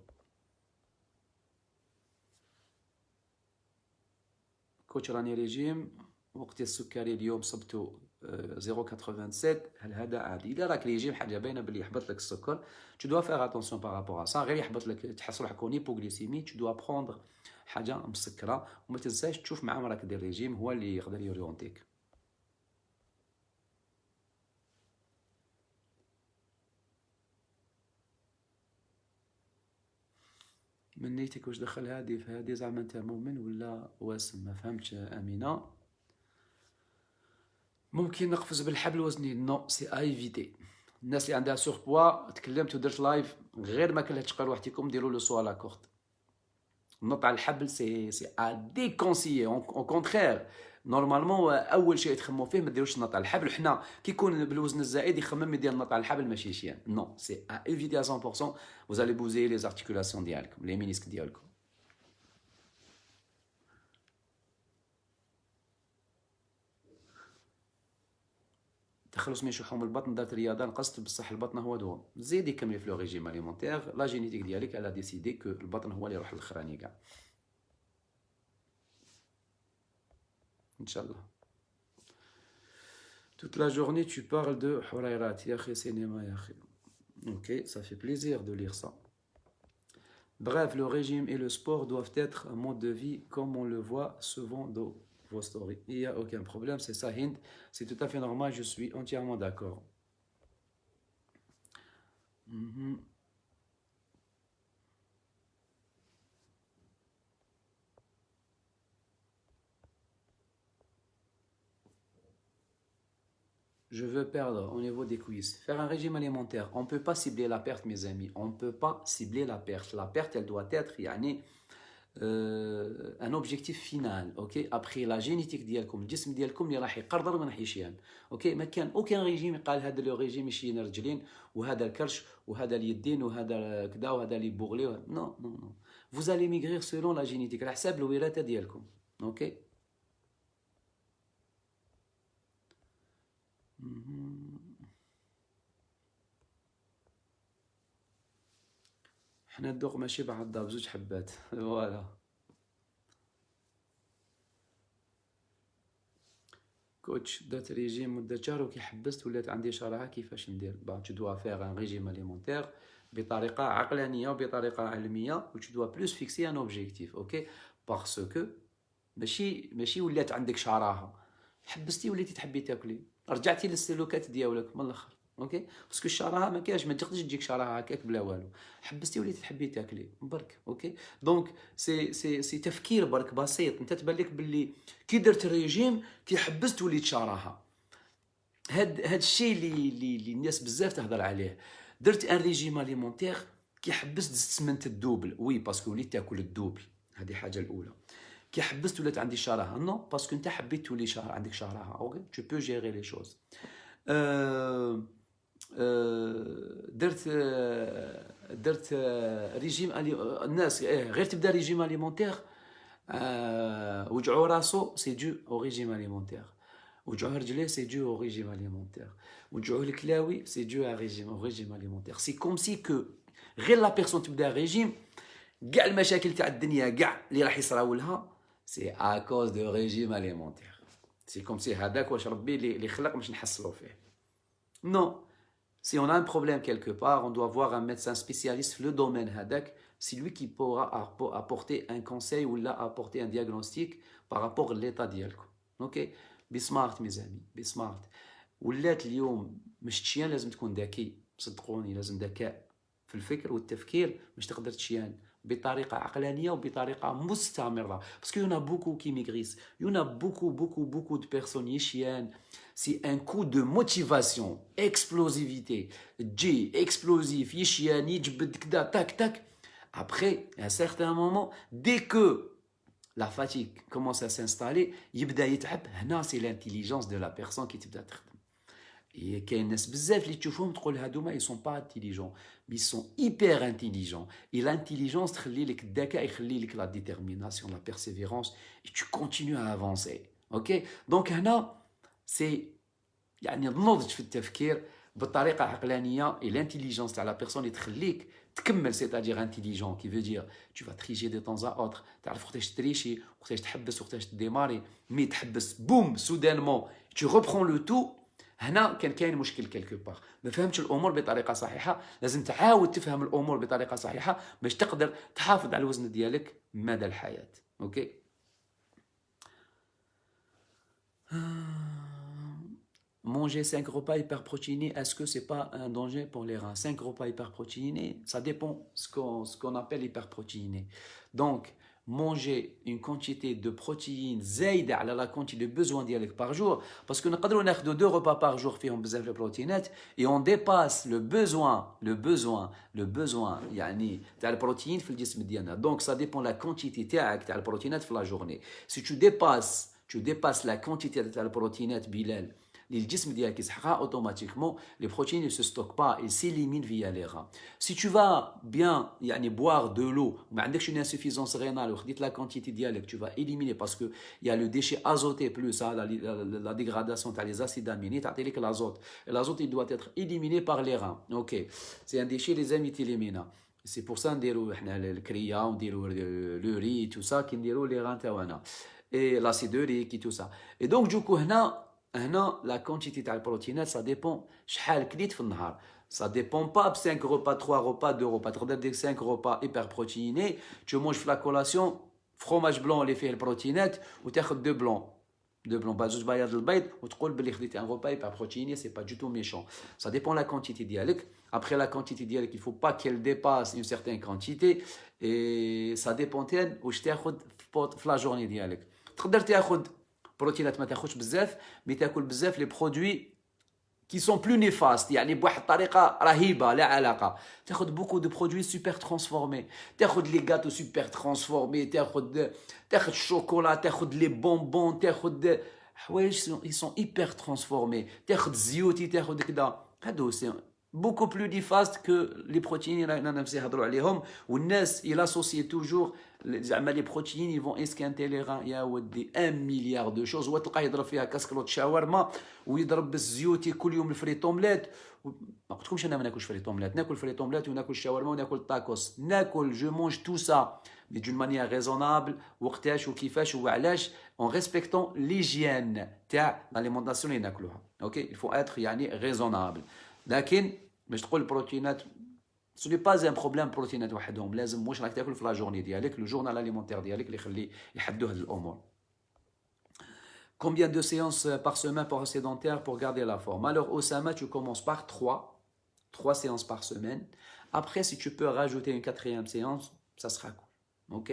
كوتش راني ريجيم, وقتي السكري اليوم صبتو 0,87 هل هذا عادي؟ اذا راك ريجيم حاجه باينه باللي يحبط لك السكر tu dois faire attention par rapport à ça غير يحبط لك تحس روحك اون هيبوغليسيمي tu dois prendre حاجه مسكره وما تنساش تشوف مع راك دير ريجيم هو اللي يقدر يوريونتيك. من نيتك واش دخل هادي في هادي زعما انت مؤمن ولا واسم؟ ما فهمتش امينه. ممكن نقفز بالحبل الوزني؟ نو سي ايفيتي. الناس اللي عندها سور بوا تكلمت ودرت لايف غير ما كلها تشقى وحدكم ديروا لو سوا لا كورت. النط على الحبل سي ا ديكونسيي اون كونترير. نورمالمون اول شيء تخمموا فيه ما ديروش النط على الحبل. حنا كي يكون بالوزن الزائد يخمم يدير النط على الحبل ماشي شيان. نو سي ا ايفيتي 100%. وزالي بوزي لي زارتيكولاسيون ديالكم لي مينيسك ديالكم. تخلص من شحوم البطن دارت رياضه نقصت بصح البطن هو دواء. زيدي كملي في لو ريجيم اليمونتير. لا جينيتيك ديالك الا ديسيدي كو البطن هو اللي يروح للخراني كاع ان شاء الله. Toute la journée tu parles de Hurayrat يا اخي سينما يا اخي. Ok, ça fait plaisir de lire ça. Bref, le régime et le sport doivent être un mode de vie comme on le voit souvent dans vos stories. Il n'y a aucun problème, c'est ça Hind. C'est tout à fait normal, je suis entièrement d'accord. Je veux perdre au niveau des cuisses. Faire un régime alimentaire. On ne peut pas cibler la perte, mes amis. On ne peut pas cibler la perte. La perte, elle doit être un objectif final. Okay? Après la génétique ديالكم الجسم ديالكم اللي راح يقرر من حيشيان. اوكي ما كان اوكان ريجيم قال هذا لو ريجيم يشين رجلين وهذا الكرش وهذا اليدين وهذا كذا وهذا اللي بوغلي. نو نو نو. Vous allez migrer selon la génétique على حساب الوراثه ديالكم. اوكي حنا الذوق ماشي بعضها بزوج حبات. فوالا كوتش درت ريجيم مدة شهر وكي حبست ولات عندي شراهة كيفاش ندير؟ با tu dois faire un régime alimentaire بطريقة عقلانية وبطريقة علمية و tu dois plus fixer un objectif. اوكي parce que ماشي ولات عندك شراهة حبستي وليتي تحبي تاكلي رجعتي للسلوكات ديالك من الاخر. اوكي باسكو الشراهه ما كاينش ما تقدرش تجيك شراهه هكاك بلا والو. حبستي وليتي تحبي تاكلي برك. اوكي دونك سي تفكير برك بسيط. انت تبان لك باللي كي درت الريجيم كي حبست وليت شراهه. هاد الشيء اللي الناس بزاف تهضر عليه. درت ان ريجيم اليمونتير كي حبست سمنت الدوبل. وي باسكو وليت تاكل الدوبل. هذه حاجه الاولى. كي حبست ولات عندي شراهه. نو باسكو انت حبيت تولي عندك شراهه. اوكي tu peux gérer les choses. درت ريجيم الناس غير تبدا ريجيم اليمونتير وجعوا راسو سي دو او ريجيم اليمونتير. وجعوا رجليه سي دو او ريجيم اليمونتير. وجعوا الكلاوي سي دو او ريجيم اليمونتير. سي كوم سي كو غير لا بيرسون تبدا ريجيم كاع المشاكل تاع الدنيا كاع اللي راح يصراو لها سي ا كوز دو ريجيم اليمونتير. سي كوم سي هذاك واش ربي اللي خلق باش نحصلوا فيه. نو si on a un problème quelque part on doit voir un médecin spécialiste dans le domaine هذاك. c'est lui qui pourra apporter un conseil ou là apporter un diagnostic par rapport à l'état ديالكم. اوكي بي سمارت ميزامي بي سمارت. ولات اليوم مش تشيان لازم تكون ذكي. صدقوني لازم ذكاء في الفكر والتفكير باش تقدر تشيان بطريقه عقلانيه وبطريقه مستمره. باسكو يونا بوكو كي ميغريس يونا بوكو دو بيرسون يشيان. سي ان كو دو موتيفاسيون اكسبلوزيفيتي تجي اكسبلوزيف يشيان يجبد كدا تاك تاك. ابخي ان سيغتان مومون دي كو لا فاتيك كومونس ا سانستالي يبدا يتعب. هنا سي لانتيليجونس دو لا بيرسون كي تبدا تخدم. كاين ناس بزاف اللي تشوفهم تقول هادوما ils sont pas intelligents mais ils sont hyper intelligents. et l'intelligence تخلي لك الذكاء يخلي لك la détermination la persévérance et tu continues à avancer. اوكي دونك هنا سي يعني النضج في التفكير بطريقه عقلانيه. et l'intelligence تاع la personne اللي تخليك تكمل c'est-à-dire intelligent qui veut dire tu vas tricher de temps à autre. تعرف وقتاش تريشي وقتاش تحبس وقتاش تديماري. مي تحبس بوم سودانمون tu reprends le tout. هنا كاين مشكل quelque part. ما فهمتش الامور بطريقه صحيحه، لازم تعاود تفهم الامور بطريقه صحيحه باش تقدر تحافظ على الوزن ديالك مدى الحياه. اوكي. Manger 5 repas hyperprotéinés, est-ce que c'est pas un danger pour les reins? 5 repas hyperprotéinés, ça dépend ce qu'on appelle hyperprotéiné. Donc, manger une quantité de protéines زايدة على la quantité de besoin ديالك par jour, parce que نقدروا ناخذوا 2 repas par jour فيهم بزاف البروتينات et on dépasse le besoin يعني تاع البروتين في الجسم ديالنا. Donc ça dépend la quantité تاعك تاع البروتينات في la journée. Si tu dépasses la quantité تاع البروتينات بلال الجسم ديالك يسحقها automatiquement, les protéines ne se stockent pas, ils s'éliminent via les reins. Si tu vas bien يعني boire de l'eau, ما عندكش une insuffisance rénale وخديت la quantité ديالك, tu vas éliminer parce que il y a le déchet azoté plus la dégradation تاع les acides aminés, تعطي لك l'azote. Et l'azote il doit être éliminé par les reins. OK. C'est un déchet les amis تيليمينا. C'est pour ça نديروا احنا الكريا ونديروا le riz tout ça كي نديروا les reins تاعنا. Et l'acide urique et tout ça. Et donc du coup هنا la quantité de protéines, ça dépend شحال كليت في النهار. Ça dépend pas de 5 repas, 3 repas, 2 repas. Tu regardes 5 repas hyperprotéinés, tu manges la collation, fromage blanc اللي فيه البروتينات وتاخذ 2 blancs. 2 blancs, bah, juste بياض البيض وتقول بلي خديت un repas hyperprotéiné, c'est pas du tout méchant. Ça dépend de la quantité ديالك. Après la quantité ديالك, il faut pas qu'elle dépasse une certaine quantité et ça dépend واش تاخذ في la journée ديالك. تقدر تاخذ بروتينات ما تاخذش بزاف مي تاكل بزاف لي برودوي qui sont plus néfastes يعني بواحد الطريقه رهيبه لا علاقه. تاخذ beaucoup de produits super transformés, تاخذ لي gâteaux super transformés, تاخذ الشوكولا, تاخذ لي بونبون, تاخذ حوايج ils sont hyper transformés, تاخذ زيوتي, تاخذ كذا. هادو سي beaucoup plus néfastes que les protéines اللي رانا نهضروا عليهم. والناس il associe toujours زعما لي بروتيين يفون اسكانتي لي غان. يا ودي 1 مليار دو شوز. وتلقاه يضرب فيها كاسكلوط شاورما ويضرب بالزيوتي كل يوم الفريت اومليت. ما قلتلكمش انا ما ناكلش فريت اومليت, ناكل فريت اومليت وناكل شاورما وناكل تاكوس, ناكل جو مونج تو سا مي دون مانيير ريزونابل. وقتاش وكيفاش وعلاش en respectant l'hygiène تاع l'alimentation اللي ناكلوها. اوكي il faut être يعني raisonnable. لكن باش تقول البروتينات ce n'est pas un problème بروتينات وحدهم, لازم واش راك تاكل في لا جورني ديالك, لو جورنال اليمونتير ديالك اللي يخلي يحدوا هاد الامور. Combien de séances par semaine pour un sédentaire pour garder la forme? Alors Osama, tu commences par 3 séances par semaine. Après, si tu peux rajouter une 4e séance, ça sera cool. OK?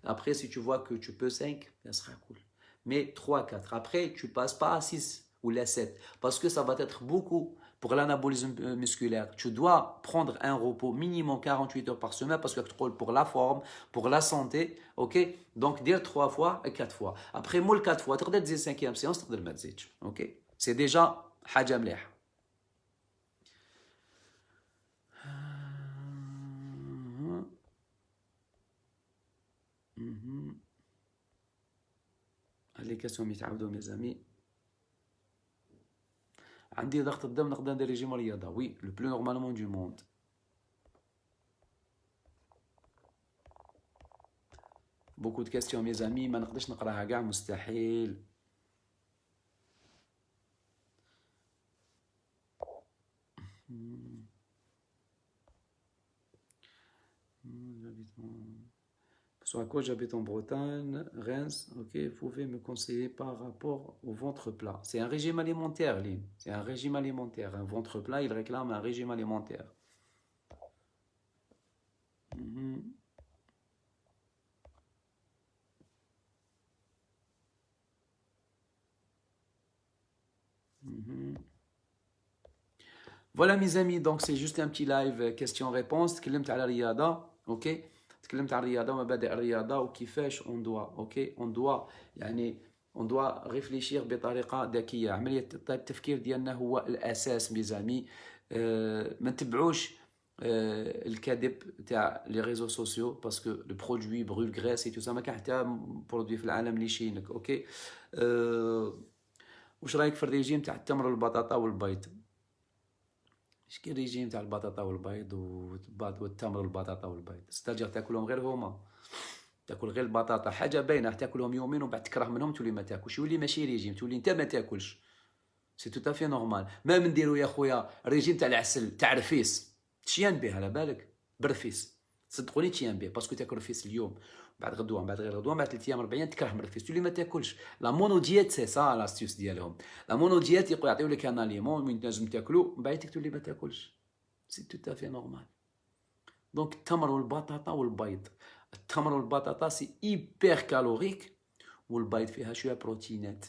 Après, si tu vois que tu peux 5, ça sera cool. Mais 3, 4. Après, tu passes pas à 6 ou la 7 parce que ça va être beaucoup. Pour l'anabolisme musculaire, tu dois prendre un repos minimum 48 heures par semaine parce que pour la forme, pour la santé, ok? Donc, dire 3 fois et 4 fois. Après, moi, 4 fois, tu peux dire 5e séance, tu peux dire ok? C'est déjà حاجة مليحة. Les questions متعودوا mes amis. عندي ضغط الدم, نقدر ندير ريجيم رياضه. وي لو بلو نورمالمون دو موند. بوكو دو كاستيون مي زامي ما نقدرش نقراها كاع, مستحيل. Soit à quoi j'habite en Bretagne, Reims, ok, vous pouvez me conseiller par rapport au ventre plat. C'est un régime alimentaire, Lynn. C'est un régime alimentaire. Un ventre plat, il réclame un régime alimentaire. Voilà mes amis, donc c'est juste un petit live question-réponse. تكلمت على الرياضة, ok. تكلمت على الرياضة ومبادئ الرياضة وكيفاش on doit, ok. on doit réfléchir بطريقة ذكية. عملية التفكير ديالنا هو الأساس ميزامي. ما نتبعوش الكذب تاع لي ريزو سوسيو باسكو لو برودوي برول غريس اي تو سا. ما كاين حتى برودوي في العالم اللي يشينك, اوكي. واش رايك في الريجيم تاع التمر والبطاطا والبيض؟ اش كاين ريجيم تاع البطاطا والبيض والتمر والبطاطا والبيض؟ ستاجير تاكلهم غير هما, تاكل غير البطاطا حاجه باينه, تاكلهم يومين ومن بعد تكره منهم تولي ما تاكلش, يولي ماشي ريجيم, تولي انت ما تاكلش. سي تو تافي نورمال. ما نديرو يا خويا ريجيم تاع العسل تاع رفيس، تشيان به على بالك، برفيس صدقوني تشيان به، باسكو تاكل رفيس اليوم بعد غدوه بعد غير غدوه بعد 3 ايام 4 ايام تكره من الرفيس تولي ما تاكلش. لا مونو دييت سي سا لاستيوس ديالهم. لا مونو دييت يعطيو لك ان اليمون وين لازم تاكلو من بعد تولي ما تاكلش، سي تو تافي نورمال. دونك التمر والبطاطا والبيض، التمر والبطاطا سي ايبر كالوريك والبيض فيها شويه بروتينات.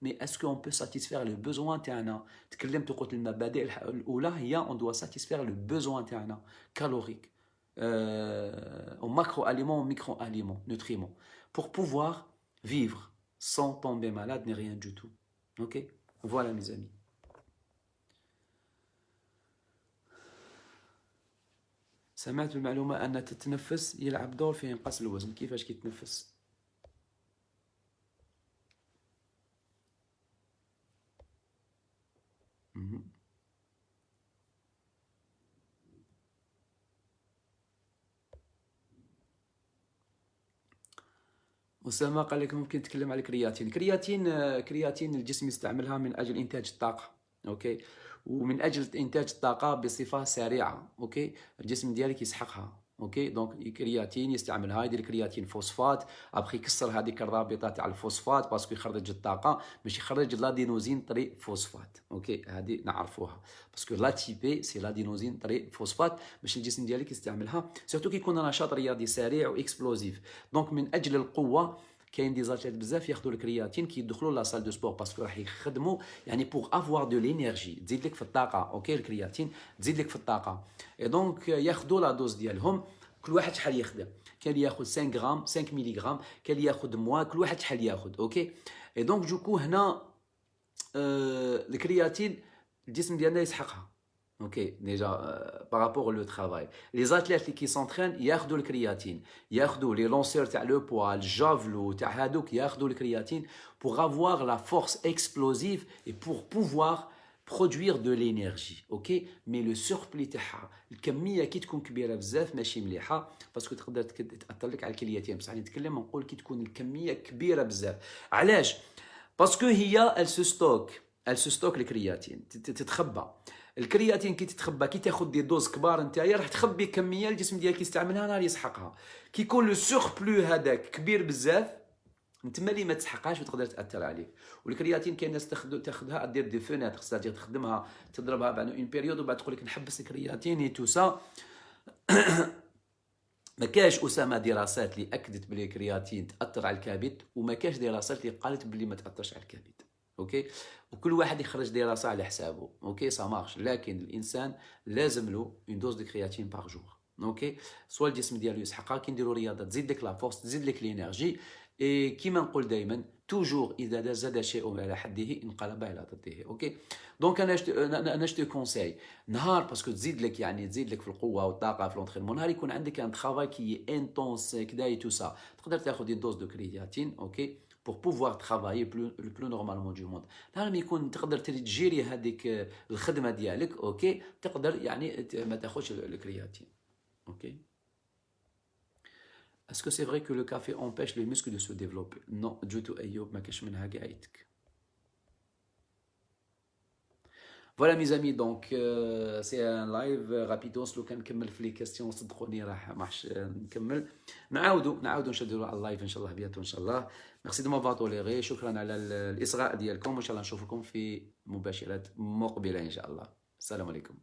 مي اسكو اون بو ساتيسفير لو بوزوان تاعنا؟ تكلمت وقلت المبادئ الاولى هي اون دوا ساتيسفير لو بوزوان تاعنا كالوريك او ماكرو اليمون وميكرو اليمون نوتريمون pour pouvoir vivre sans tomber malade ni rien du tout. Ok, voilà mes amis. سمعت المعلومة أن تتنفس يلعب دور في إنقاص الوزن. كيفاش كيتنفس؟ أسامة قال لك ممكن تتكلم على الكرياتين. كرياتين الجسم يستعملها من أجل إنتاج الطاقة، أوكي، ومن أجل إنتاج الطاقة بصفة سريعة، أوكي، الجسم ديالك يسحقها، أوكي. دونك الكرياتين يستعملها، يدير كرياتين فوسفات، أبخي يكسر هذيك الرابطة تاع الفوسفات باسكو يخرج الطاقة، باش يخرج لادينوزين طري فوسفات، أوكي، هذه نعرفوها باسكو لا تي بي سي لادينوزين طري فوسفات، باش الجسم ديالك يستعملها سورتو كي يكون نشاط رياضي سريع واكسبلوزيف. دونك من أجل القوة كاين دي زاتليت بزاف ياخذوا الكرياتين كي يدخلوا لا سال دو سبور باسكو راح يخدموا يعني بوغ افوار دو لينيرجي، تزيد لك في الطاقه، اوكي، الكرياتين تزيد لك في الطاقه. اي دونك ياخذوا لا دوز ديالهم، كل واحد شحال يخدم، كاين اللي ياخذ 5 غرام 5 ميلي غرام، كاين اللي ياخذ موا، كل واحد شحال ياخذ، اوكي. اي دونك دوكو هنا الكرياتين الجسم ديالنا يسحقها، اوكي، ديجا بارابور لو ترافاي. لي زاتليت اللي كي سونترين ياخذوا الكرياتين، ياخذوا لي لونسور تاع لو بوا الجافلو تاع هادوك ياخذوا الكرياتين pour avoir la force explosive et pour pouvoir produire de l'énergie، اوكي. مي لو سوربلي تاعها الكميه كي تكون كبيره بزاف ماشي مليحه باسكو تقدر تاثر لك على الكليتين، بصح نتكلم نقول كي تكون الكميه كبيره بزاف. علاش؟ باسكو هي ال سو ستوك الكرياتين تتخبى. الكرياتين كي تتخبى كي تاخذ دي دوز كبار نتايا راح تخبي كميه الجسم ديالك يستعملها نهار يسحقها. كي يكون لو سوربلو هذاك كبير بزاف نتما اللي ما تسحقهاش وتقدر تاثر عليك. والكرياتين كاين ناس تاخذها دير دي فونيتر، ستادير تخدمها تضربها بعد اون بيريود وبعد تقول لك نحبس الكرياتين اي تو سا. ما كاش اسامه دراسات اللي اكدت بلي الكرياتين تاثر على الكبد، وما كاش دراسات اللي قالت بلي ما تاثرش على الكبد، اوكي. وكل واحد يخرج دراسه على حسابه، اوكي، سا مارش. لكن الانسان لازم له اون دوز دو كرياتين بار جور، اوكي. سوا الجسم ديالو يسحقها كي نديرو رياضه تزيد لك لا فورس تزيد لك لينيرجي. اي كيما نقول دائما توجور اذا زاد شيء على حده انقلب الى ضده، اوكي. دونك انا جو كونساي نهار باسكو تزيد لك يعني تزيد لك في القوه والطاقه في لونترينمون، نهار يكون عندك ان ترافاي كي انتونس كدا تو سا تقدر تاخذ دي دوز دو كرياتين، اوكي، pour pouvoir travailler le plus normalement du monde. نهار ما يكون تقدر تجيري هذيك الخدمه ديالك، اوكي، تقدر يعني ما تاخذش الكرياتين، اوكي. Est-ce que c'est vrai que le café empêche les muscles de se développer? Non, du tout, Ayoub, ما كاش منها قاعدتك. Voilà mes amis, donc c'est un live rapidos. لو كان نكمل في لي كاستيون صدقوني راح ما راحش نكمل. نعاودوا نشدوا على اللايف ان شاء الله بيانتو ان شاء الله. ميرسي دو مافوار توليري، شكرا على الاصغاء ديالكم، وان شاء الله نشوفكم في مباشرات مقبله ان شاء الله. السلام عليكم.